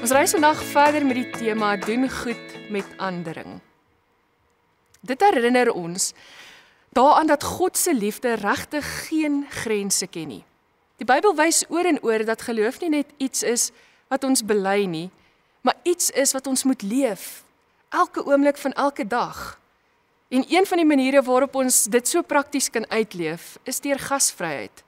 Ons reis vandag verder met die tema doen goed met andering. Dit herinner ons daaraan dat God se liefde regtig geen grense ken nie. Die Bybel wys oor en oor dat geloof nie net iets is wat ons bely nie, maar iets is wat ons moet leef, elke oomblik van elke dag. En een van die maniere waarop ons dit so prakties kan uitleef, is deur gasvryheid.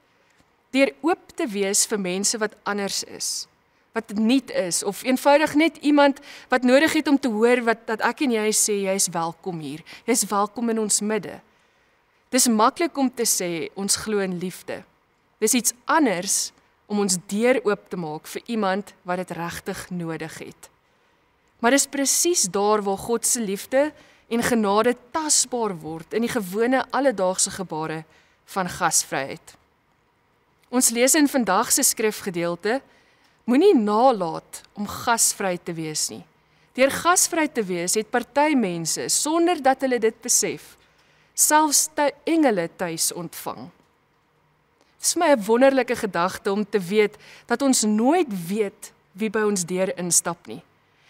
Deur oop te wees vir mense wat anders is, wat nuut is, of eenvoudig net iemand wat nodig het om te hoor dat ek en jy sê, jy is welkom hier, jy is welkom in ons midde. Dis maklik om te sê, ons glo in liefde. Dis iets anders om ons deur oop te maak vir iemand wat dit regtig nodig het. Maar dis presies daar waar God se liefde en genade tasbaar word in die gewone alledaagse gebare van gasvryheid. Ons lees in vandag se skrifgedeelte, moenie nalat om gasvry te wees nie. Deur gasvry te wees het party mense, sonder dat hulle dit besef, selfs engele tuis ontvang. Dit is my 'n wonderlike gedagte om te weet dat ons nooit weet wie by ons deur instap nie.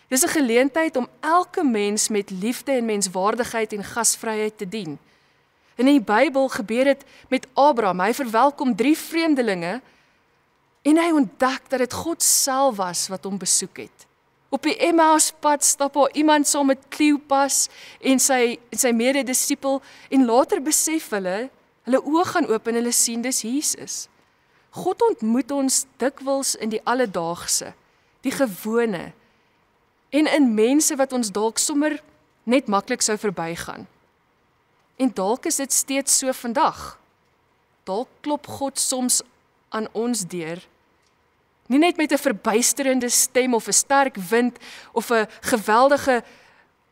Dis 'n geleentheid om elke mens met liefde en menswaardigheid en gasvryheid te dien. En in die Bybel gebeur dit met Abraham. Hy verwelkom 3 vreemdelinge en hy ontdek dat dit God self was wat hom besoek het. Op die Emmauspad stap daar iemand saam met Kleopas en sy mededisipel en later besef hulle oë gaan oop en hulle sien dis Jesus. God ontmoet ons dikwels in die alledaagse, die gewone, en in mense wat ons dalk sommer net maklik sou verbygaan. En dalk is dit steeds so vandag. Dalk klop God soms aan ons deur, nie net met 'n verbuisterende stem of 'n sterk wind of 'n geweldige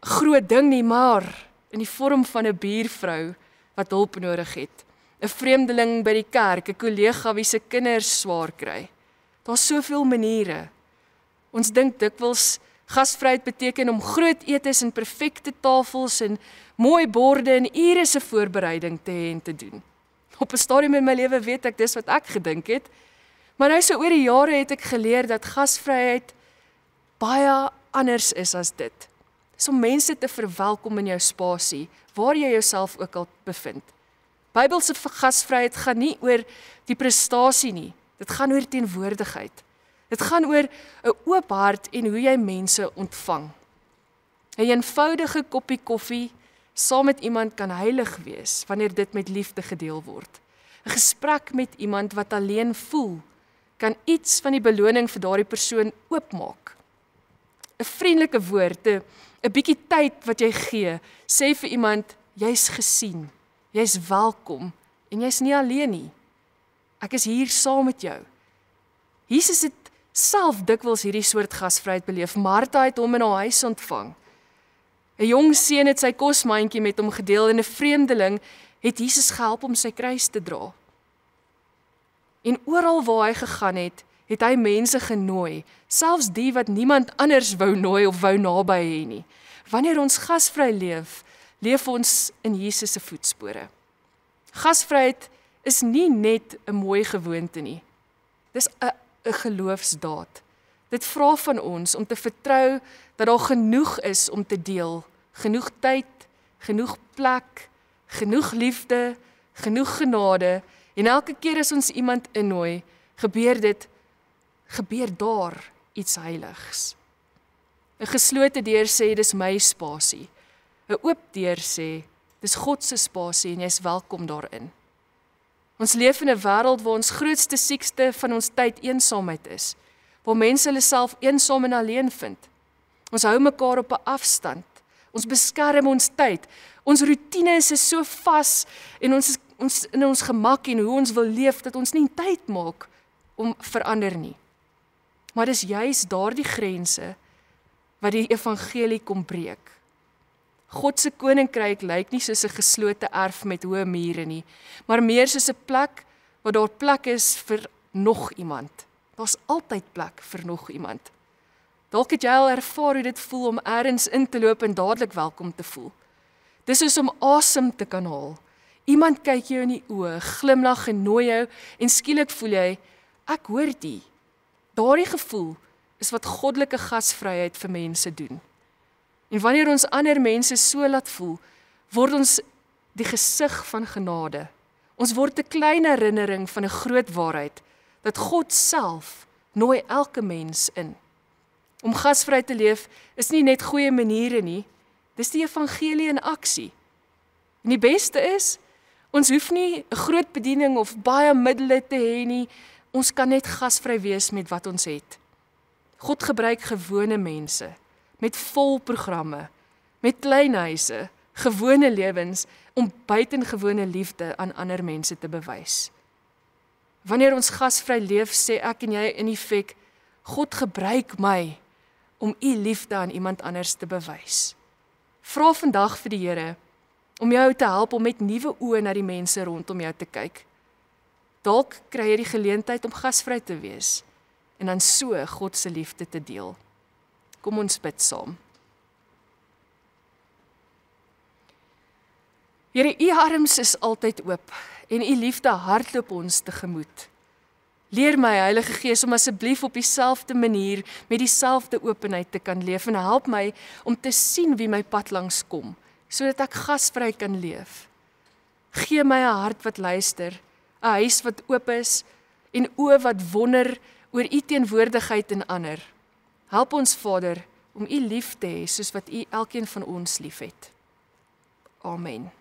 groot ding nie, maar in die vorm van 'n buurvrou wat hulp nodig het. 'n Vreemdeling by die kerk, 'n kollega wie se kinders swaar kry. Daar's soveel maniere. Ons dink dikwels gasvryheid beteken om groot etes en perfekte tafels en mooi borde en ure se voorbereiding te hê en te doen. Op 'n stadium in my lewe weet ek dis wat ek gedink het, maar nou so oor die jare het ek geleer dat gasvryheid baie anders is as dit. Dis om mense te verwelkom in jou spasie, waar jy jouself ook al bevind. Bybelse gasvryheid gaan nie oor die prestasie nie, dit gaan oor teenwoordigheid. Dit gaan oor 'n oop hart en hoe jy mense ontvang. 'n Eenvoudige koppie koffie saam met iemand kan heilig wees wanneer dit met liefde gedeel word. 'n Gesprek met iemand wat alleen voel, kan iets van die beloning vir daardie persoon oopmaak. 'n Vriendelike woord, 'n bietjie tyd wat jy gee, sê vir iemand, jy's gesien, jy's welkom en jy's nie alleen nie. Ek is hier saam met jou. Jesus het self dikwels hierdie soort gasvryheid beleef. Martha het hom in haar huis ontvang. 'n Jong seun het sy kosmandjie met hom gedeel en 'n vreemdeling het Jesus gehelp om sy kruis te dra. En oral waar hy gegaan het, het hy mense genooi, selfs die wat niemand anders wou nooi of wou naby hê nie. Wanneer ons gasvry leef, leef ons in Jesus se voetspore. Gasvryheid is nie net 'n mooi gewoonte nie. Dis 'n geloofsdaad. Dit vra van ons om te vertrou dat daar genoeg is om te deel. Genoeg tyd, genoeg plek, genoeg liefde, genoeg genade. En elke keer as ons iemand innooi, gebeur daar iets heiligs. 'n Geslote deur sê, dis my spasie. 'n Oop deur sê, dis God se spasie en jy's welkom daarin. Ons leef in 'n wêreld waar ons grootste siekte van ons tyd eensaamheid is, waar mense hulle self eensaam en alleen vind. Ons hou mekaar op 'n afstand, ons beskerm ons tyd, ons roetines is so vas en ons in ons gemak en hoe ons wil leef, dat ons nie tyd maak om verander nie. Maar dis juis daardie grense wat die evangelie kom breek. God se koninkryk lyk nie soos 'n geslote erf met hoë mure nie, maar meer soos 'n plek waar daar plek is vir nog iemand. Daar's altyd plek vir nog iemand. Dalk het jy al ervaar hoe dit voel om elders in te loop en dadelik welkom te voel. Dis soos om asem te kan haal. Iemand kyk jou in die oë, glimlag en nooi jou en skielik voel jy, ek hoor die. Daardie gevoel is wat goddelike gasvryheid vir mense doen. En wanneer ons ander mense so laat voel, word ons die gesig van genade. Ons word 'n klein herinnering van 'n groot waarheid, dat God self nooi elke mens in. Om gasvry te leef is nie net goeie maniere nie, dis die evangelie in aksie. En die beste is, ons hoef nie 'n groot bediening of baie middele te hê nie, ons kan net gasvry wees met wat ons het. God gebruik gewone mense, met vol programme, met klein huise, gewone lewens, om buitengewone liefde aan ander mense te bewys. Wanneer ons gasvry leef, sê ek en jy in effek, God gebruik my om u liefde aan iemand anders te bewys. Vra vandag vir die Here om jou te help om met nuwe oë na die mense rondom jou te kyk. Dalk kry jy die geleentheid om gasvry te wees en dan so God se liefde te deel. Kom ons bid saam. Here, u arms is altyd oop en u liefde hardloop ons tegemoet. Leer my, Heilige Gees, om asseblief op dieselfde manier met dieselfde openheid te kan leef en help my om te sien wie my pad langs kom, sodat ek gasvry kan leef. Gee my 'n hart wat luister, 'n huis wat oop is en oë wat wonder oor u teenwoordigheid in ander. Help ons, Vader, om u lief te hê soos wat u elkeen van ons liefhet. Amen.